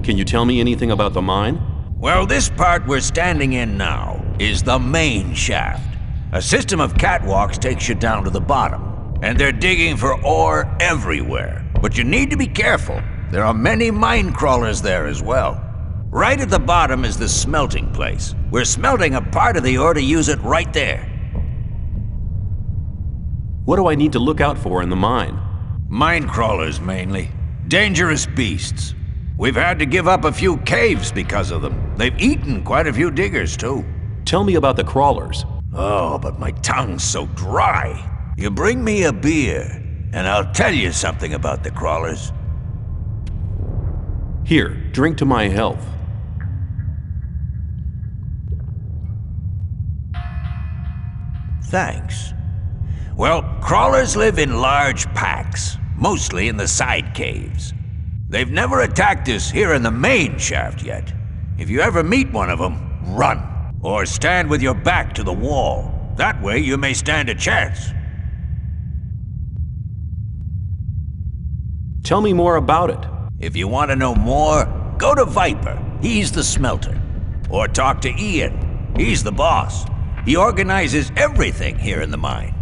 Can you tell me anything about the mine? Well, this part we're standing in now is the main shaft. A system of catwalks takes you down to the bottom, and they're digging for ore everywhere. But you need to be careful. There are many mine crawlers there as well. Right at the bottom is the smelting place. We're smelting a part of the ore to use it right there. What do I need to look out for in the mine? Mine crawlers, mainly. Dangerous beasts. We've had to give up a few caves because of them. They've eaten quite a few diggers, too. Tell me about the crawlers. Oh, but my tongue's so dry. You bring me a beer, and I'll tell you something about the crawlers. Here, drink to my health. Thanks. Well, crawlers live in large packs, mostly in the side caves. They've never attacked us here in the main shaft yet. If you ever meet one of them, run. Or stand with your back to the wall. That way you may stand a chance. Tell me more about it. If you want to know more, go to Viper. He's the smelter. Or talk to Ian. He's the boss. He organizes everything here in the mine.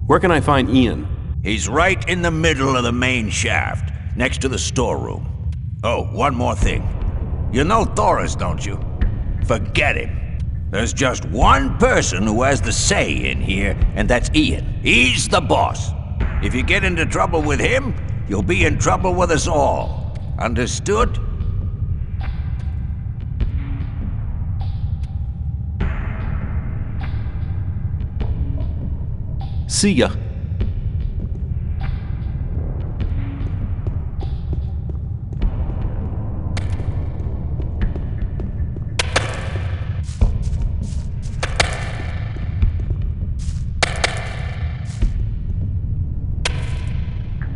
Where can I find Ian? He's right in the middle of the main shaft, next to the storeroom. Oh, one more thing. You know Thoris, don't you? Forget him. There's just one person who has the say in here, and that's Ian. He's the boss. If you get into trouble with him, you'll be in trouble with us all. Understood? See ya.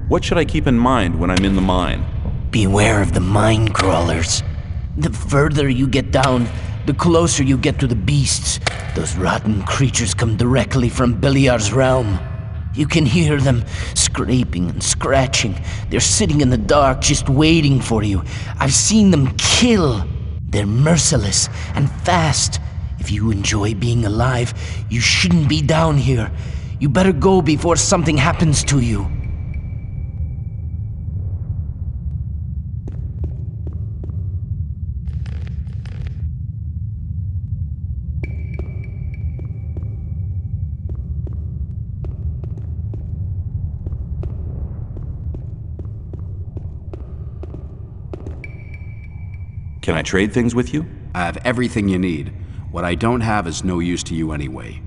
What should I keep in mind when I'm in the mine? Beware of the mine crawlers. The further you get down, the closer you get to the beasts. Those rotten creatures come directly from Beliar's realm. You can hear them scraping and scratching. They're sitting in the dark just waiting for you. I've seen them kill. They're merciless and fast. If you enjoy being alive, you shouldn't be down here. You better go before something happens to you. Can I trade things with you? I have everything you need. What I don't have is no use to you anyway.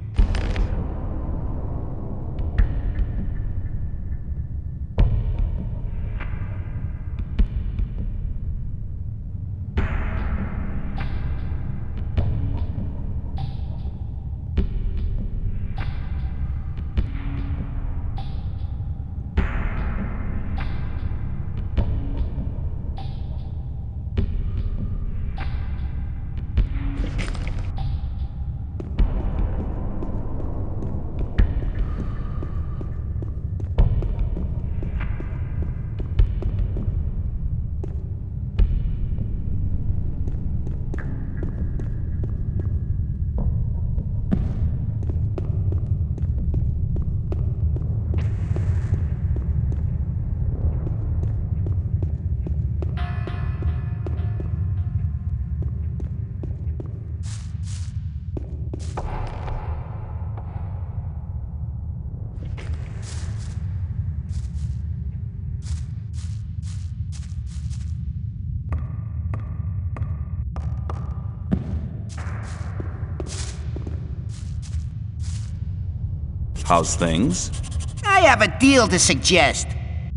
How's things? I have a deal to suggest.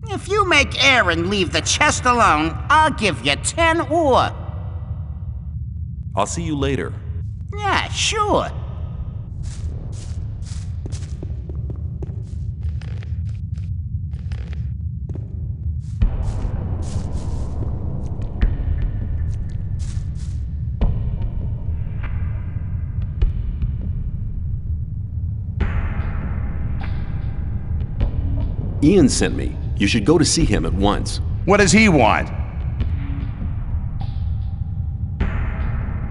If you make Aaron leave the chest alone, I'll give you 10 ore. I'll see you later. Yeah, sure. Ian sent me. You should go to see him at once. What does he want?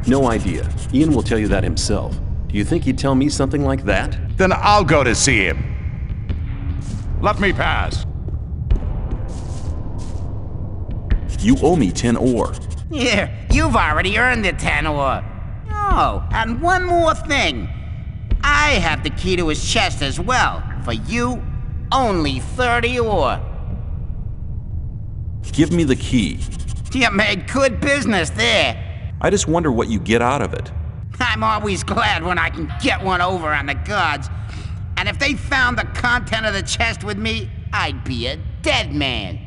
No idea. Ian will tell you that himself. Do you think he'd tell me something like that? Then I'll go to see him. Let me pass. You owe me 10 ore. Here, you've already earned the 10 ore. Oh, and one more thing. I have the key to his chest as well. For you, only 30 ore. Give me the key. You made good business there. I just wonder what you get out of it. I'm always glad when I can get one over on the gods. And if they found the content of the chest with me, I'd be a dead man.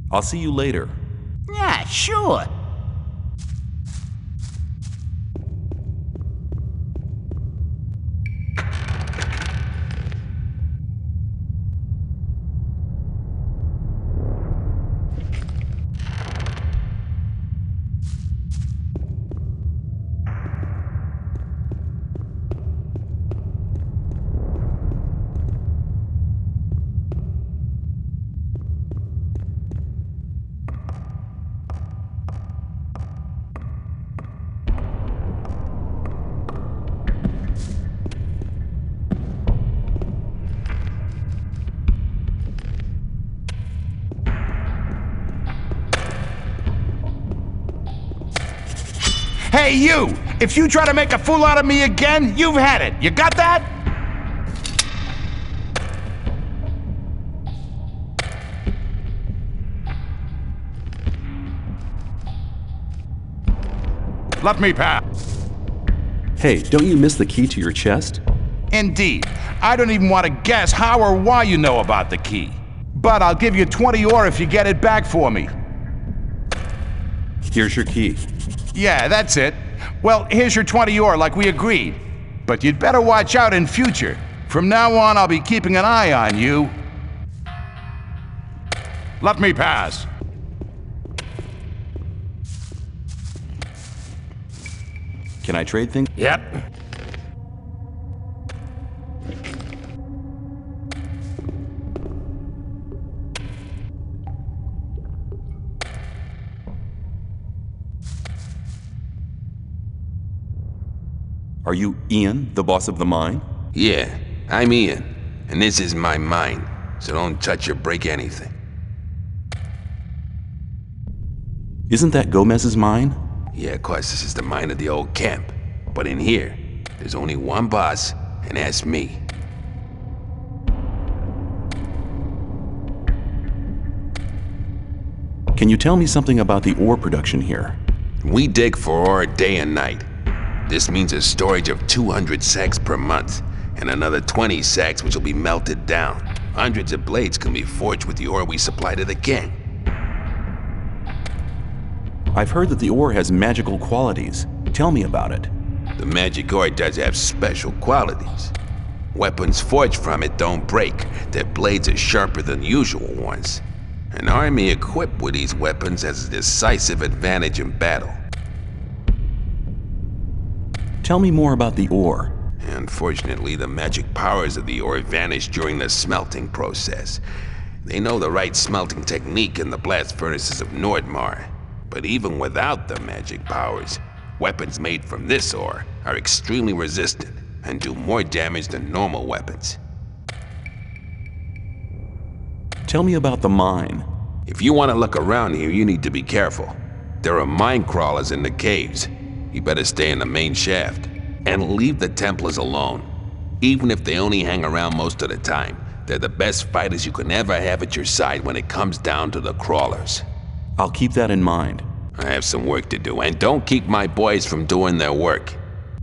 I'll see you later. Yeah, sure. Hey, you! If you try to make a fool out of me again, you've had it. You got that? Let me pass. Hey, don't you miss the key to your chest? Indeed. I don't even want to guess how or why you know about the key. But I'll give you 20 ore if you get it back for me. Here's your key. Yeah, that's it. Well, here's your 20 ore like we agreed. But you'd better watch out in future. From now on, I'll be keeping an eye on you. Let me pass. Can I trade things? Yep. Are you Ian, the boss of the mine? Yeah, I'm Ian, and this is my mine, so don't touch or break anything. Isn't that Gomez's mine? Yeah, of course, this is the mine of the old camp. But in here, there's only one boss, and that's me. Can you tell me something about the ore production here? We dig for ore day and night. This means a storage of 200 sacks per month, and another 20 sacks which will be melted down. Hundreds of blades can be forged with the ore we supply to the king. I've heard that the ore has magical qualities. Tell me about it. The magic ore does have special qualities. Weapons forged from it don't break. Their blades are sharper than usual ones. An army equipped with these weapons has a decisive advantage in battle. Tell me more about the ore. Unfortunately, the magic powers of the ore vanish during the smelting process. They know the right smelting technique in the blast furnaces of Nordmar. But even without the magic powers, weapons made from this ore are extremely resistant and do more damage than normal weapons. Tell me about the mine. If you want to look around here, you need to be careful. There are mine crawlers in the caves. You better stay in the main shaft. And leave the Templars alone. Even if they only hang around most of the time, they're the best fighters you can ever have at your side when it comes down to the crawlers. I'll keep that in mind. I have some work to do, and don't keep my boys from doing their work.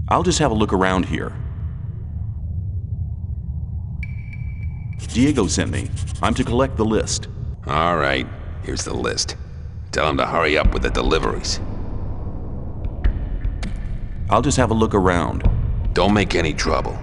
I'll just have a look around here. Diego sent me. I'm to collect the list. All right, here's the list. Tell him to hurry up with the deliveries. I'll just have a look around. Don't make any trouble.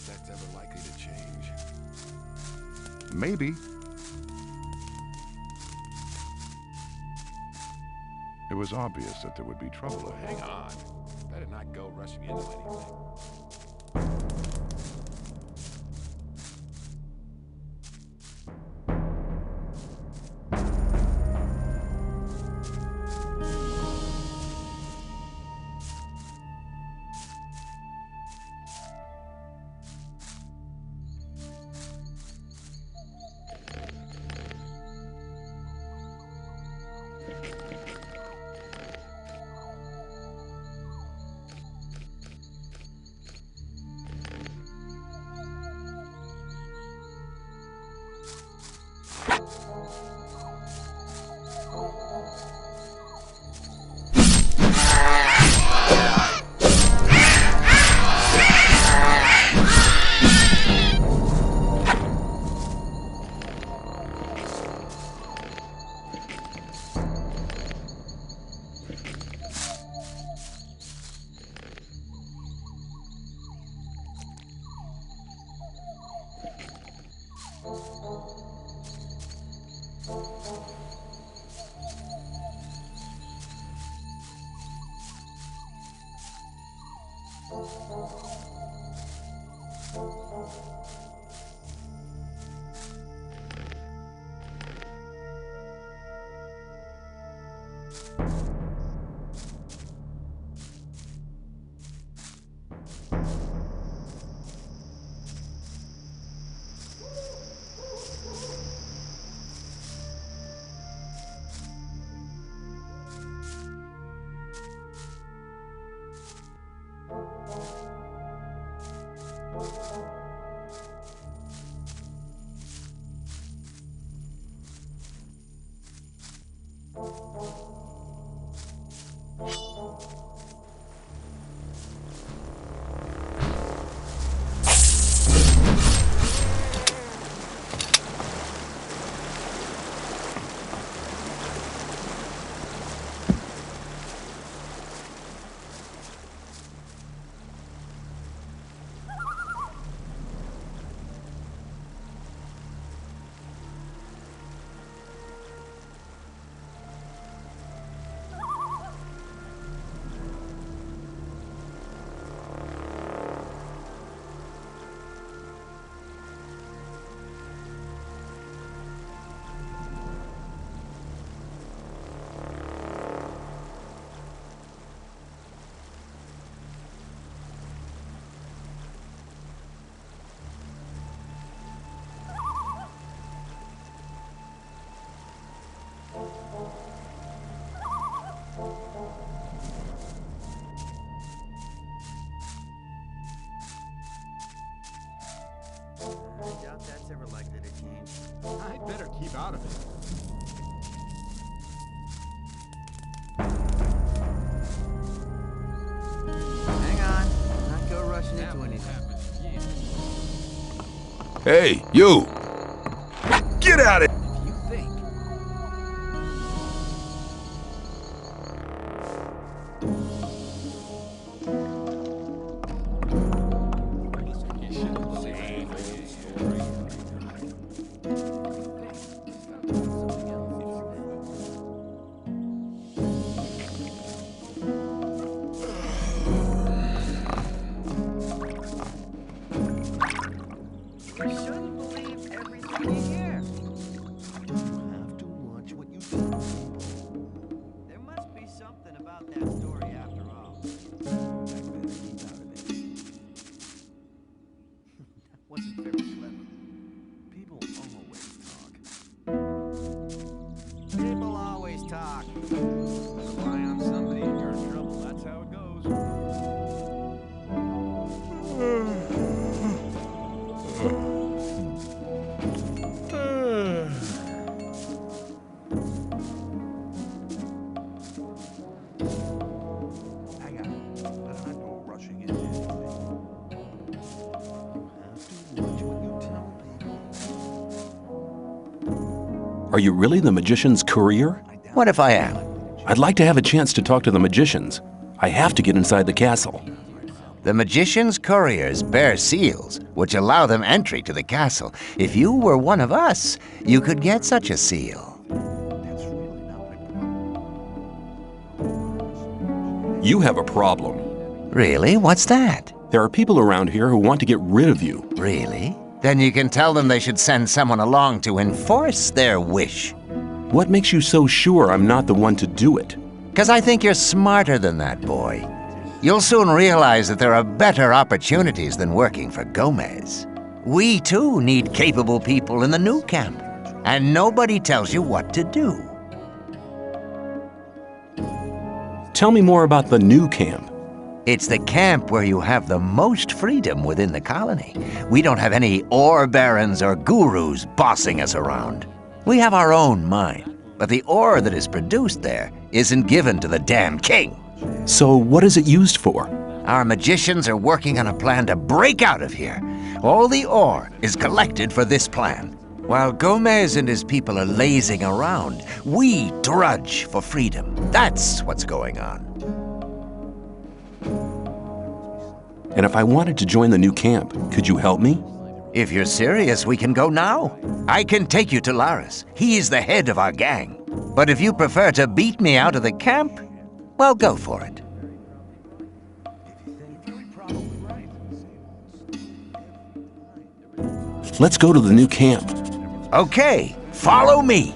That's ever likely to change. Maybe. It was obvious that there would be trouble ahead. Hang on. Better not go rushing into anything. I doubt that's ever likely to change. I'd better keep out of it. Hang on. Not go rushing into anything. Hey, you! Get out of here! You think? Are you really the magician's courier? What if I am? I'd like to have a chance to talk to the magicians. I have to get inside the castle. The magician's couriers bear seals, which allow them entry to the castle. If you were one of us, you could get such a seal. You have a problem. Really? What's that? There are people around here who want to get rid of you. Really? Then you can tell them they should send someone along to enforce their wish. What makes you so sure I'm not the one to do it? 'Cause I think you're smarter than that, boy. You'll soon realize that there are better opportunities than working for Gomez. We, too, need capable people in the new camp. And nobody tells you what to do. Tell me more about the new camp. It's the camp where you have the most freedom within the colony. We don't have any ore barons or gurus bossing us around. We have our own mind, but the ore that is produced there isn't given to the damn king. So what is it used for? Our magicians are working on a plan to break out of here. All the ore is collected for this plan. While Gomez and his people are lazing around, we drudge for freedom. That's what's going on. And if I wanted to join the new camp, could you help me? If you're serious, we can go now. I can take you to Laris. He is the head of our gang. But if you prefer to beat me out of the camp, well, go for it. Let's go to the new camp. Okay, follow me.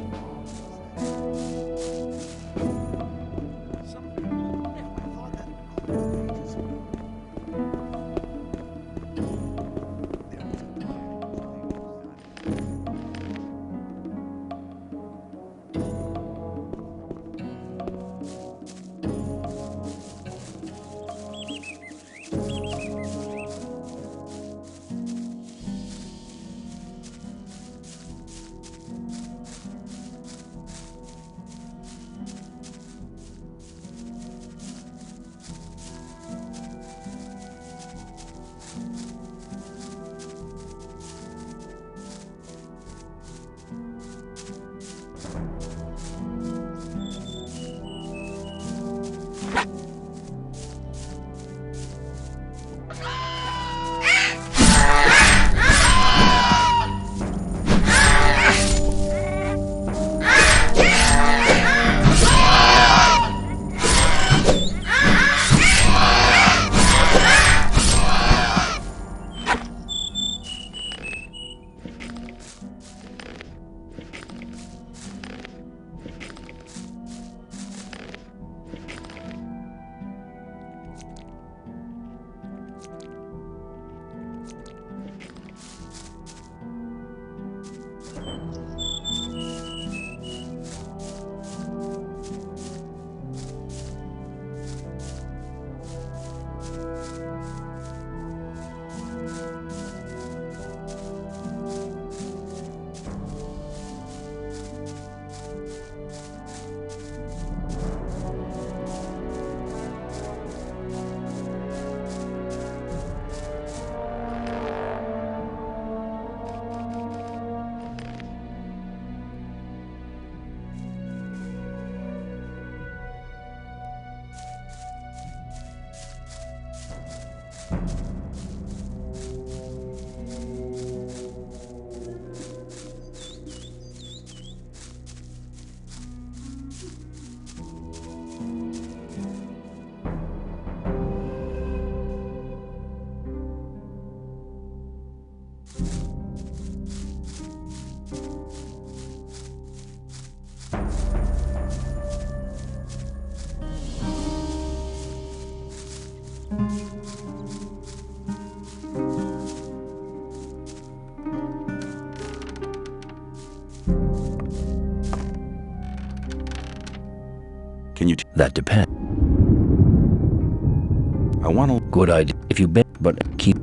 Can you? That depends. I want to. Good idea. If you bet, but keep.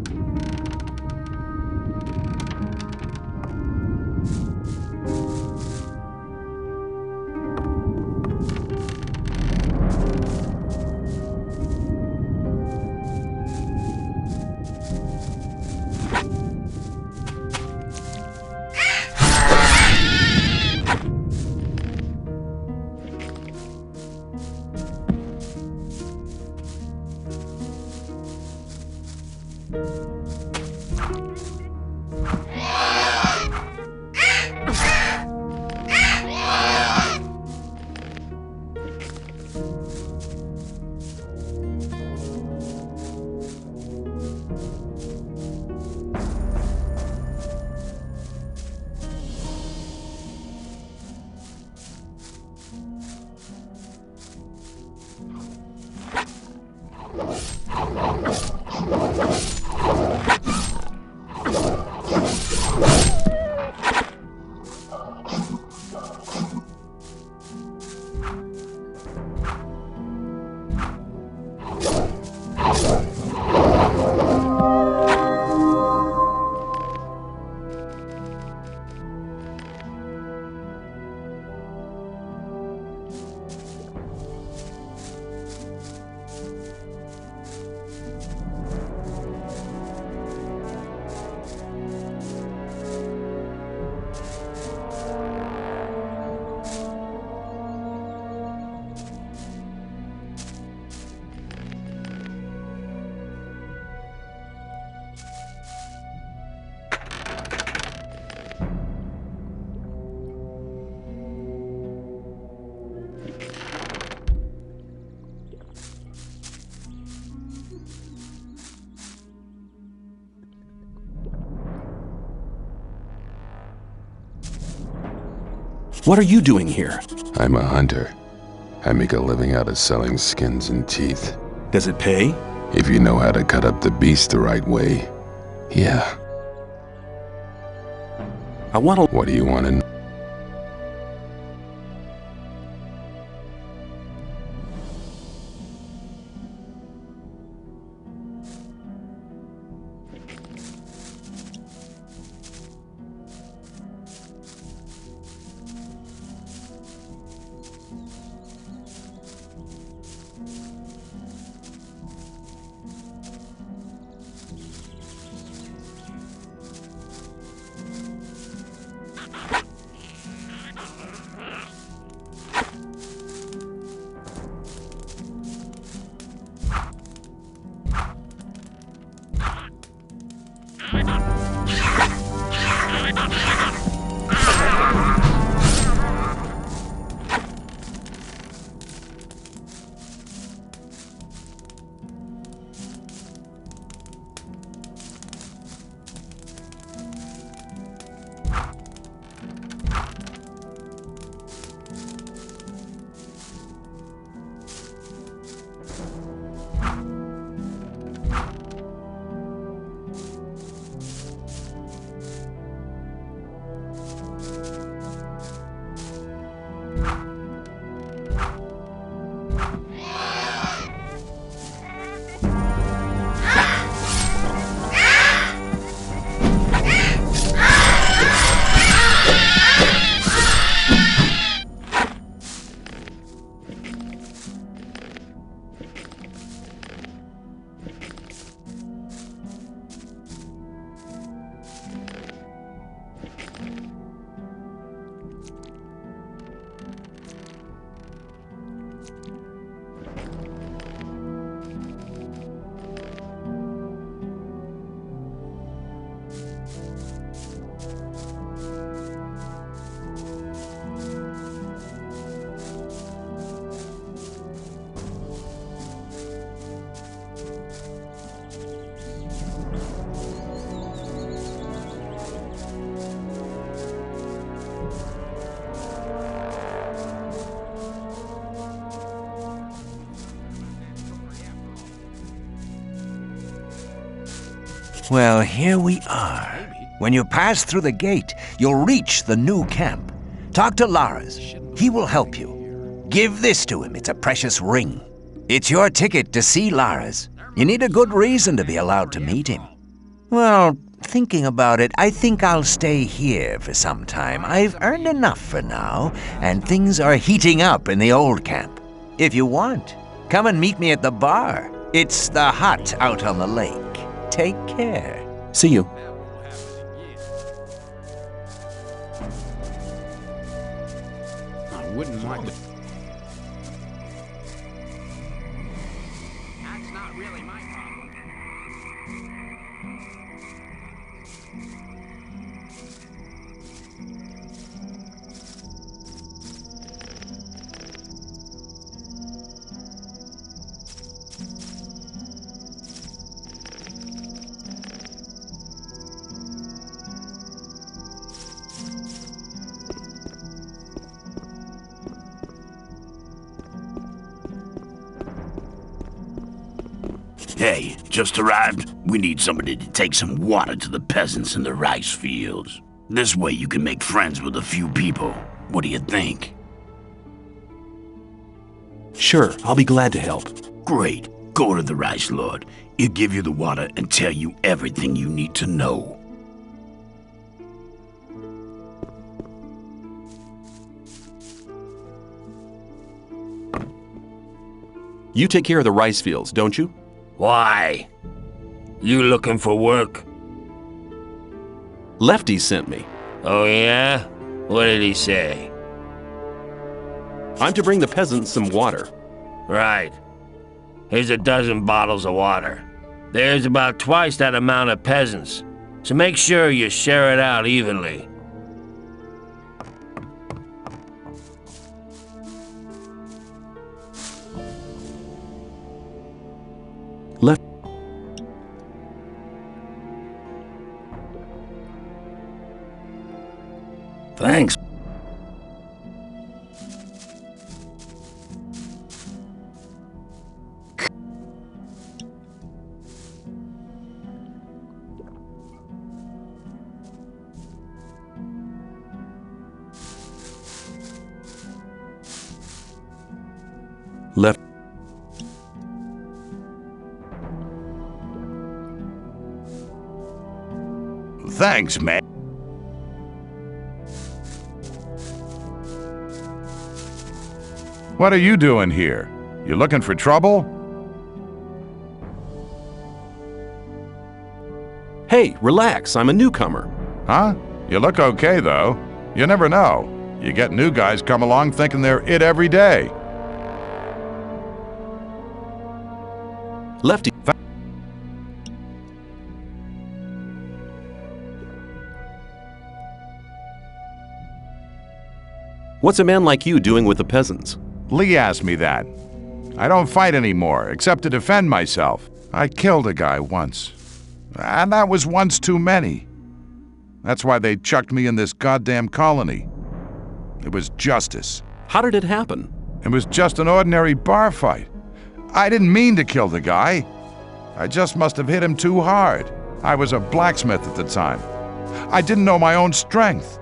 What are you doing here? I'm a hunter. I make a living out of selling skins and teeth. Does it pay? If you know how to cut up the beast the right way, yeah. I want to. What do you want to know? Well, here we are. When you pass through the gate, you'll reach the new camp. Talk to Lars. He will help you. Give this to him. It's a precious ring. It's your ticket to see Lars. You need a good reason to be allowed to meet him. Well, thinking about it, I think I'll stay here for some time. I've earned enough for now, and things are heating up in the old camp. If you want, come and meet me at the bar. It's the hut out on the lake. Take care. See you. I wouldn't mind it. That's not really my problem. Hey, just arrived. We need somebody to take some water to the peasants in the rice fields. This way you can make friends with a few people. What do you think? Sure, I'll be glad to help. Great. Go to the rice lord. He'll give you the water and tell you everything you need to know. You take care of the rice fields, don't you? Why? You looking for work? Lefty sent me. Oh yeah? What did he say? I'm to bring the peasants some water. Right. Here's a dozen bottles of water. There's about twice that amount of peasants, so make sure you share it out evenly. Left. Thanks. Left. Thanks, man. What are you doing here? You looking for trouble? Hey, relax, I'm a newcomer. Huh? You look okay, though. You never know. You get new guys come along thinking they're it every day. Lefty. What's a man like you doing with the peasants? Lee asked me that. I don't fight anymore, except to defend myself. I killed a guy once. And that was once too many. That's why they chucked me in this goddamn colony. It was justice. How did it happen? It was just an ordinary bar fight. I didn't mean to kill the guy. I just must have hit him too hard. I was a blacksmith at the time. I didn't know my own strength.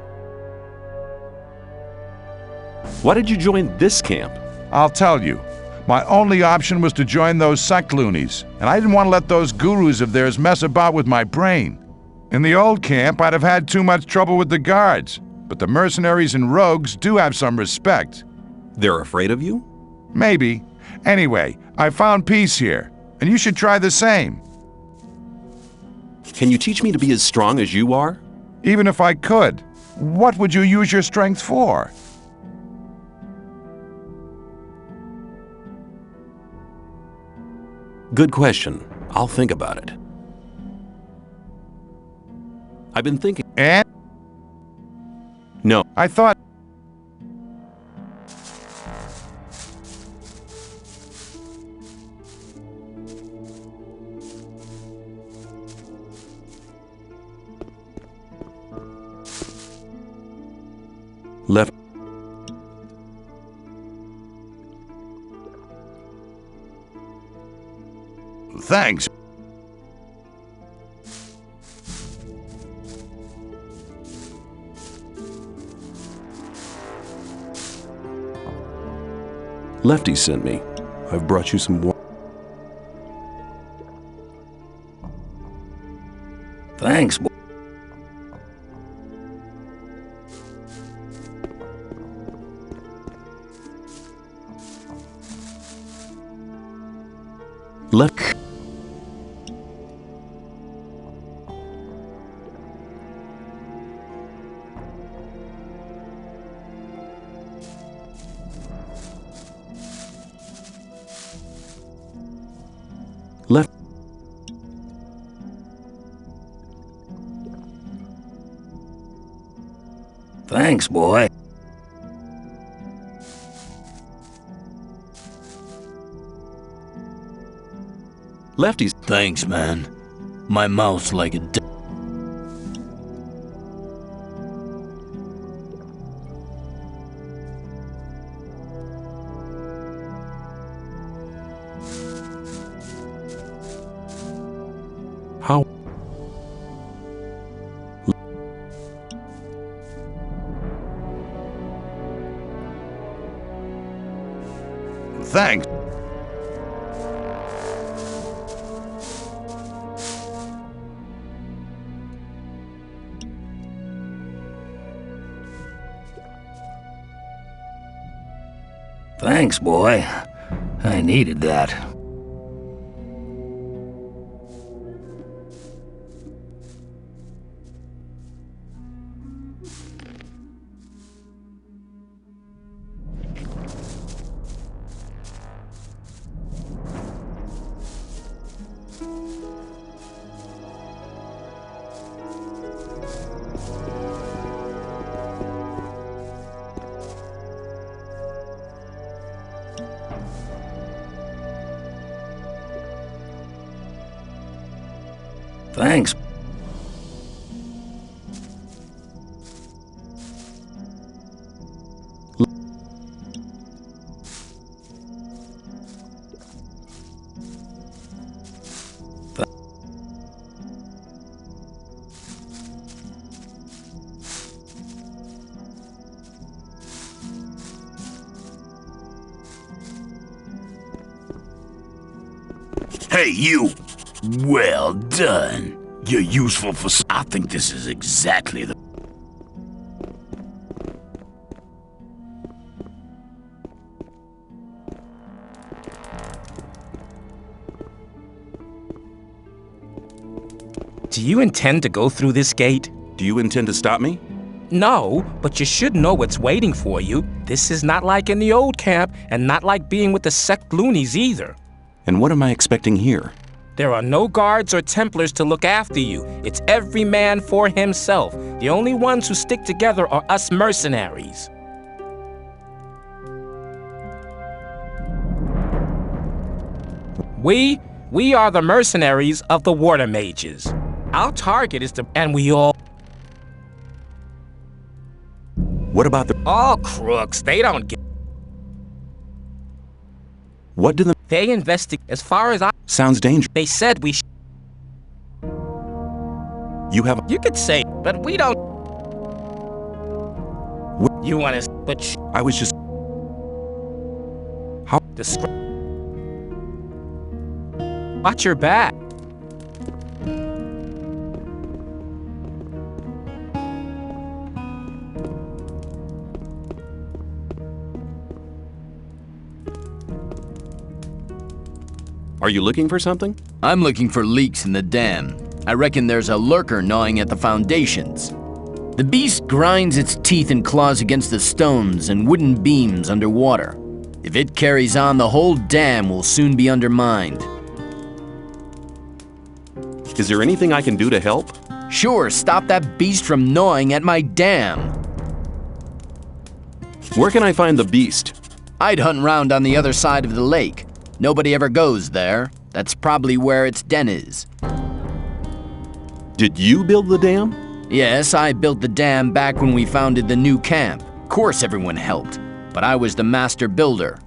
Why did you join this camp? I'll tell you. My only option was to join those sect loonies, and I didn't want to let those gurus of theirs mess about with my brain. In the old camp, I'd have had too much trouble with the guards, but the mercenaries and rogues do have some respect. They're afraid of you? Maybe. Anyway, I found peace here, and you should try the same. Can you teach me to be as strong as you are? Even if I could, what would you use your strength for? Good question. I'll think about it. I've been thinking. And? No. I thought. Left. Thanks. Lefty sent me. I've brought you some water. Thanks, boy. Left. Left. Thanks, boy. Lefty's. Thanks, man. My mouth's like a How? Thanks. Thanks, boy. I needed that. Thanks. Hey, you! Well done. You're useful for... I think this is exactly the... Do you intend to go through this gate? Do you intend to stop me? No, but you should know what's waiting for you. This is not like in the old camp, and not like being with the sect loonies either. And what am I expecting here? There are no guards or Templars to look after you. It's every man for himself. The only ones who stick together are us mercenaries. We are the mercenaries of the water mages. Our target is to... and we all... What about the... All crooks, they don't get... What do the... They investigate. As far as I... Sounds dangerous. They said we You have... You could say, but we don't... You want to... But I was just... How... Watch your back. Are you looking for something? I'm looking for leaks in the dam. I reckon there's a lurker gnawing at the foundations. The beast grinds its teeth and claws against the stones and wooden beams underwater. If it carries on, the whole dam will soon be undermined. Is there anything I can do to help? Sure, stop that beast from gnawing at my dam. Where can I find the beast? I'd hunt round on the other side of the lake. Nobody ever goes there. That's probably where its den is. Did you build the dam? Yes, I built the dam back when we founded the new camp. Of course everyone helped, but I was the master builder.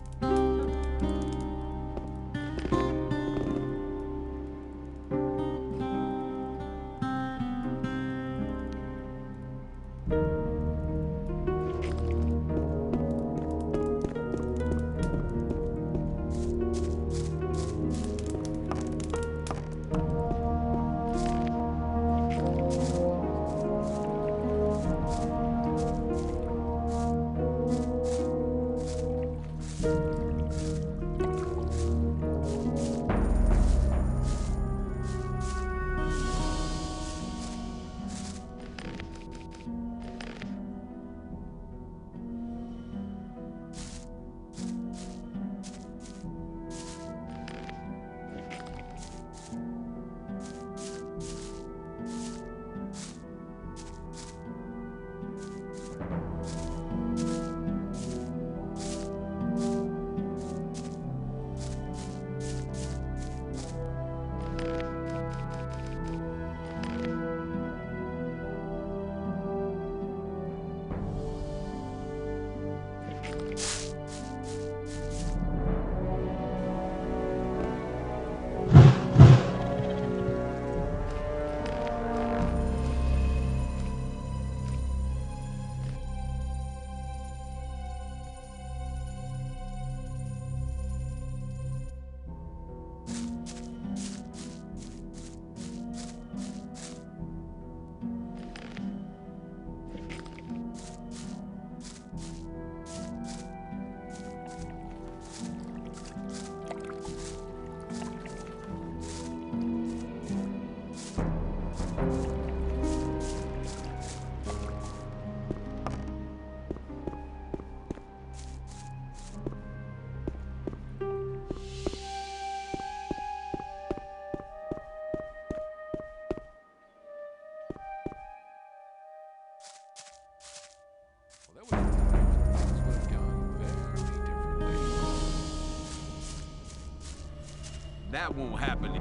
That won't happen.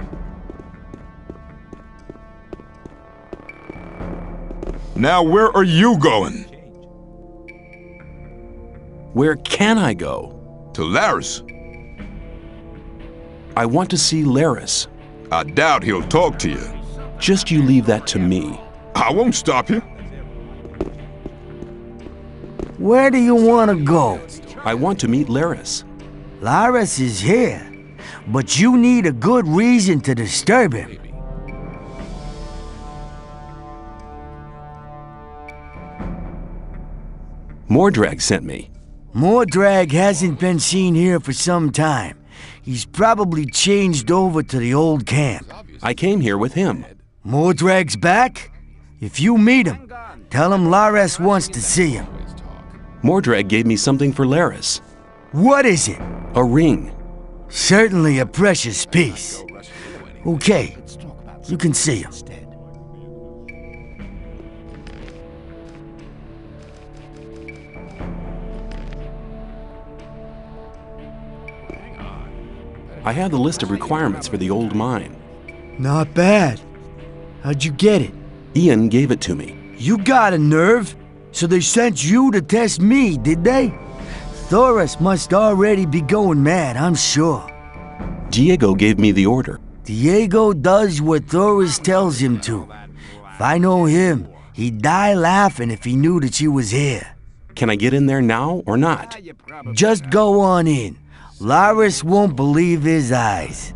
Now where are you going? Where can I go? To Laris. I want to see Laris. I doubt he'll talk to you. Just you leave that to me. I won't stop you. Where do you want to go? I want to meet Laris. Laris is here, but you need a good reason to disturb him. Mordrag sent me. Mordrag hasn't been seen here for some time. He's probably changed over to the old camp. I came here with him. Mordrag's back? If you meet him, tell him Laris wants to see him. Mordrag gave me something for Laris. What is it? A ring. Certainly a precious piece. Okay, you can see him. I have the list of requirements for the old mine. Not bad. How'd you get it? Ian gave it to me. You got a nerve. So they sent you to test me, did they? Thoris must already be going mad, I'm sure. Diego gave me the order. Diego does what Thoris tells him to. If I know him, he'd die laughing if he knew that you was here. Can I get in there now or not? Just go on in. Laris won't believe his eyes.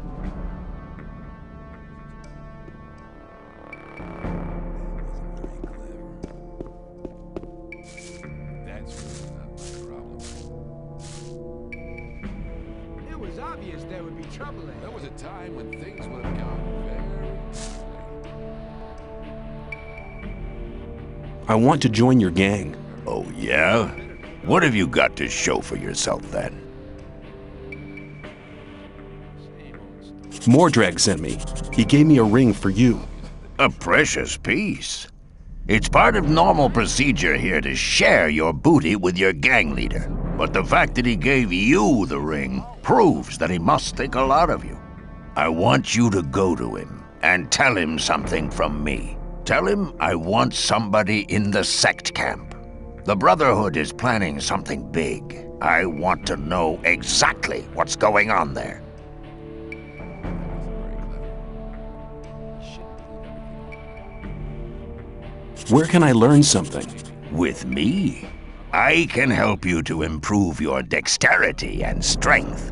I want to join your gang. Oh, yeah? What have you got to show for yourself, then? Mordrag sent me. He gave me a ring for you. A precious piece. It's part of normal procedure here to share your booty with your gang leader. But the fact that he gave you the ring proves that he must think a lot of you. I want you to go to him and tell him something from me. Tell him I want somebody in the sect camp. The Brotherhood is planning something big. I want to know exactly what's going on there. Where can I learn something? With me, I can help you to improve your dexterity and strength.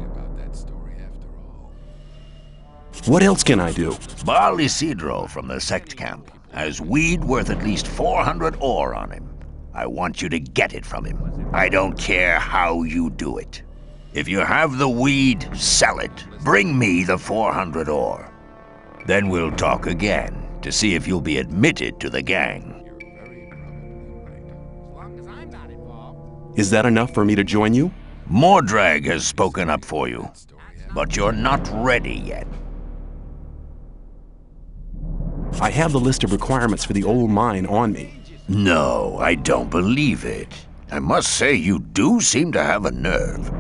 What else can I do? Baal Isidro from the sect camp has weed worth at least 400 ore on him. I want you to get it from him. I don't care how you do it. If you have the weed, sell it. Bring me the 400 ore. Then we'll talk again to see if you'll be admitted to the gang. Is that enough for me to join you? Mordrag has spoken up for you, but you're not ready yet. I have the list of requirements for the old mine on me. No, I don't believe it. I must say you do seem to have a nerve.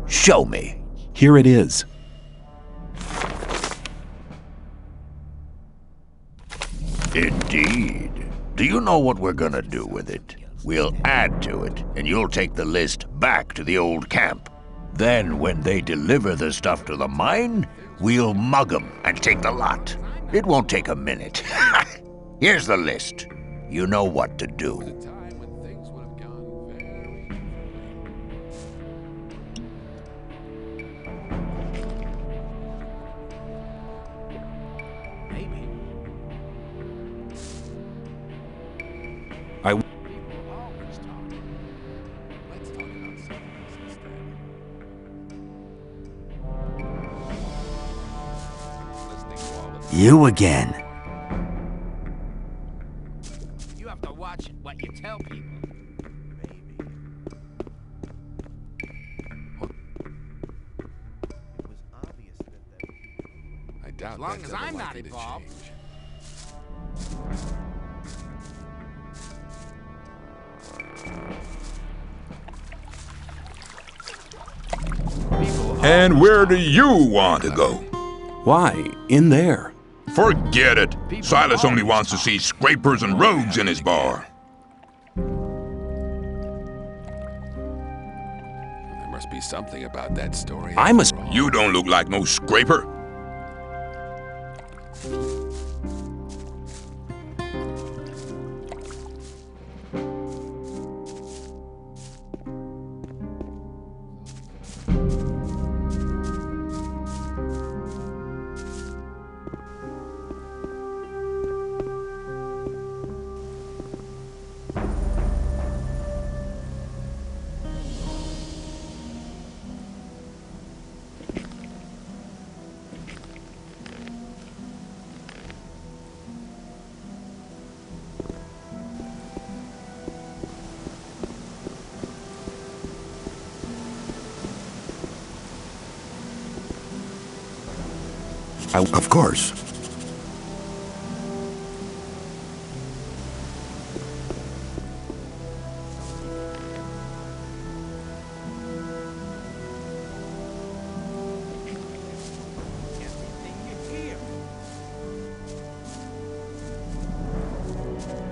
Show me. Here it is. Indeed. Do you know what we're gonna do with it? We'll add to it, and you'll take the list back to the old camp. Then, when they deliver the stuff to the mine, we'll mug 'em and take the lot. It won't take a minute. Here's the list. You know what to do. You again. You have to watch what you tell people. I doubt as long as I'm not involved. And where do you want to go? Why, in there. Forget it. Silas only wants to see scrapers and rogues in his bar. There must be something about that story. You don't look like no scraper. Of course.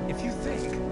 If you think.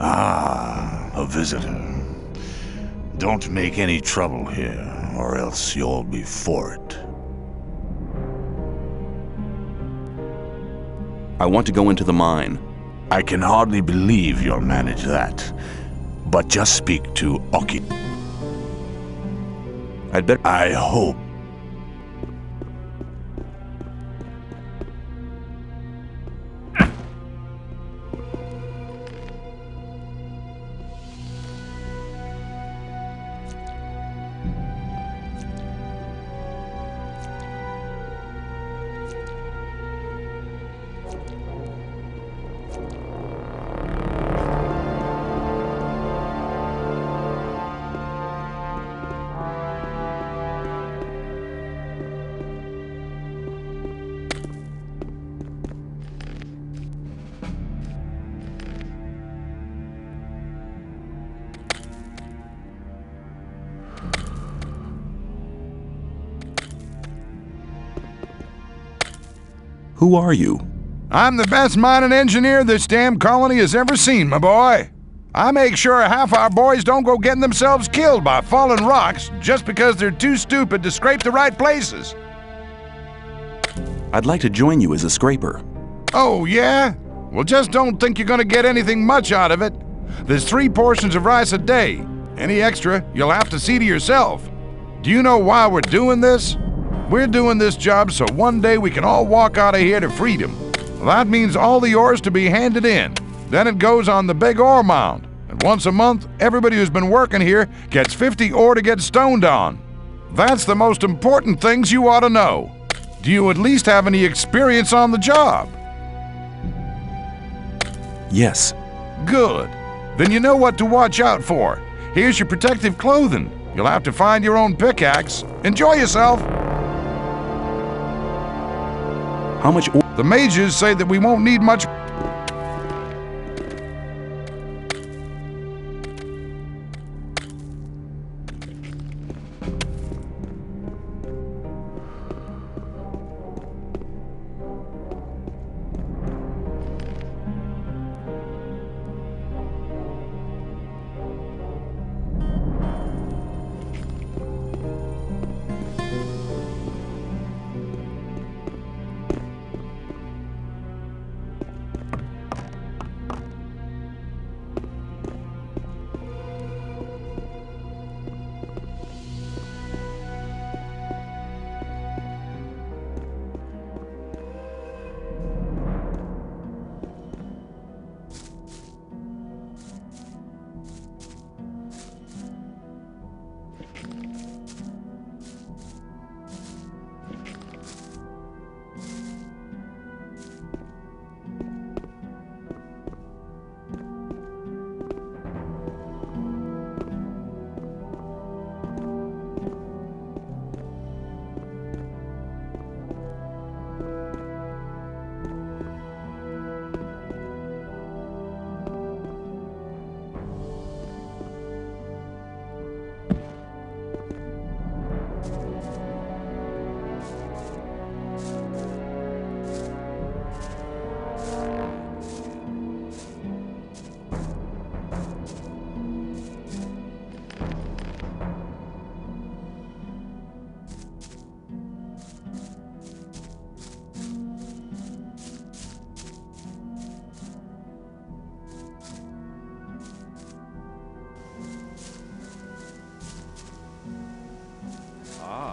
Ah, a visitor. Don't make any trouble here, or else you'll be for it. I want to go into the mine. I can hardly believe you'll manage that. But just speak to Oki. I'd better... I hope. Who are you? I'm the best mining engineer this damn colony has ever seen, my boy. I make sure half our boys don't go getting themselves killed by falling rocks just because they're too stupid to scrape the right places. I'd like to join you as a scraper. Oh, yeah? Well, just don't think you're gonna get anything much out of it. There's 3 portions of rice a day. Any extra, you'll have to see to yourself. Do you know why we're doing this? We're doing this job so one day we can all walk out of here to freedom. Well, that means all the ores to be handed in. Then it goes on the big ore mound. And once a month, everybody who's been working here gets 50 ore to get stoned on. That's the most important things you ought to know. Do you at least have any experience on the job? Yes. Good. Then you know what to watch out for. Here's your protective clothing. You'll have to find your own pickaxe. Enjoy yourself. How much ore? The mages say that we won't need much.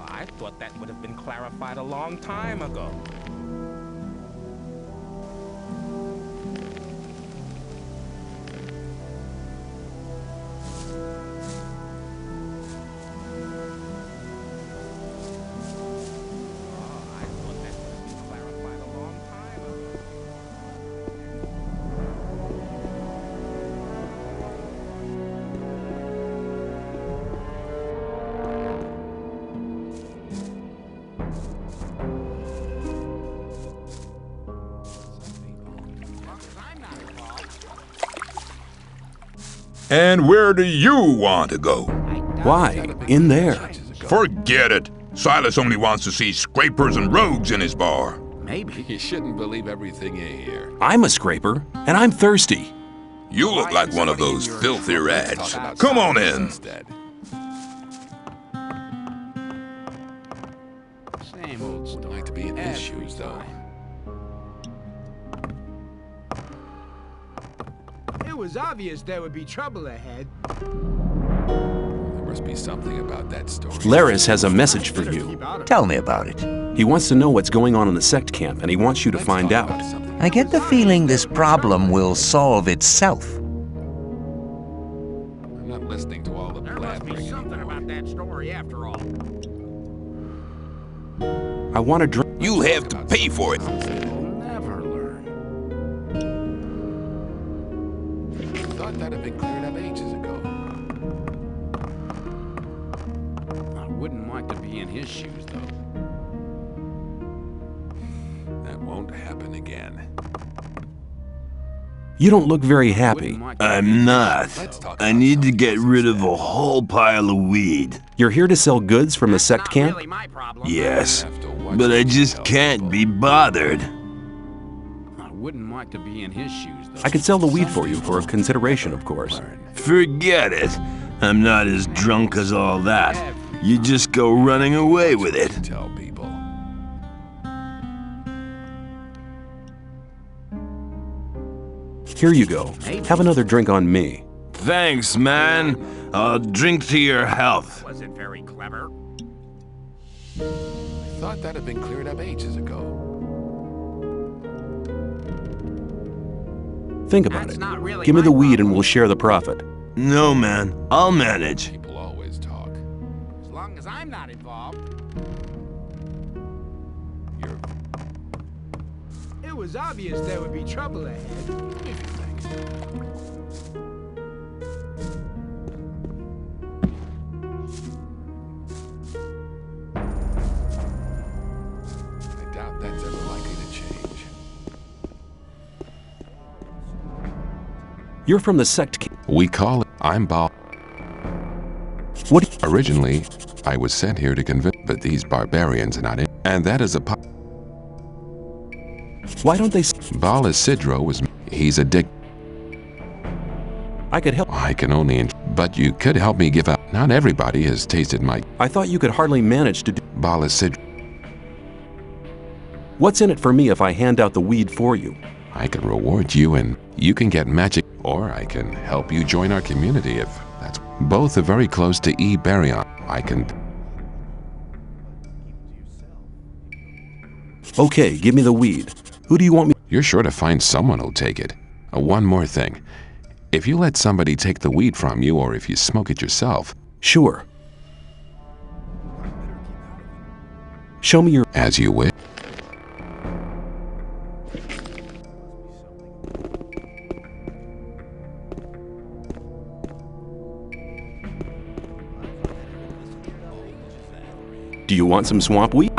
I thought that would have been clarified a long time ago. I thought that would have been clarified a long And where do you want to go? Why? In there. Forget it. Silas only wants to see scrapers and rogues in his bar. Maybe. You shouldn't believe everything you hear. I'm a scraper, and I'm thirsty. You look like one of those filthy rags. Come on in. Same old story. I'd like to be in his shoes, though. It was obvious there would be trouble ahead. There must be something about that story. Laris has a message for you. Tell me about it. He wants to know what's going on in the sect camp, and he wants you to find out. I get the feeling this problem will solve itself. I'm not listening to all the blabbering. Something about that story after all. I want to drink. You'll have to pay for it. Never learn. I thought that had been cleared up ages ago. I wouldn't like to be in his shoes, though. That won't happen again. You don't look very happy. I'm not. I need to get rid of a whole pile of weed. You're here to sell goods from the sect camp? Yes, but I just can't be bothered. I wouldn't like to be in his shoes, though. I could sell the weed for you for a consideration, of course. Forget it. I'm not as drunk as all that. You just go running away with it. Tell people. Here you go. Have another drink on me. Thanks, man. I'll drink to your health. Was it very clever? I thought that had been cleared up ages ago. Think about it. Give me the weed and we'll share the profit. No, man. I'll manage. People always talk. As long as I'm not involved. It was obvious there would be trouble ahead. I doubt that's ever likely to change. You're from the sect camp. We call it. I'm Baal. What? Originally, I was sent here to convince, but these barbarians are not in. And that is a. Why don't they? Baal Isidro was. He's a dick. I could help. I can only. But you could help me give out. Not everybody has tasted my. I thought you could hardly manage to do. Baal Isidro. What's in it for me if I hand out the weed for you? I can reward you and you can get magic, or I can help you join our community if that's. Both are very close to Iberion. I can. Okay, give me the weed. Who do you want me? You're sure to find someone who'll take it. One more thing. If you let somebody take the weed from you, or if you smoke it yourself. Sure. Show me your. As you wish. Do you want some swamp weed?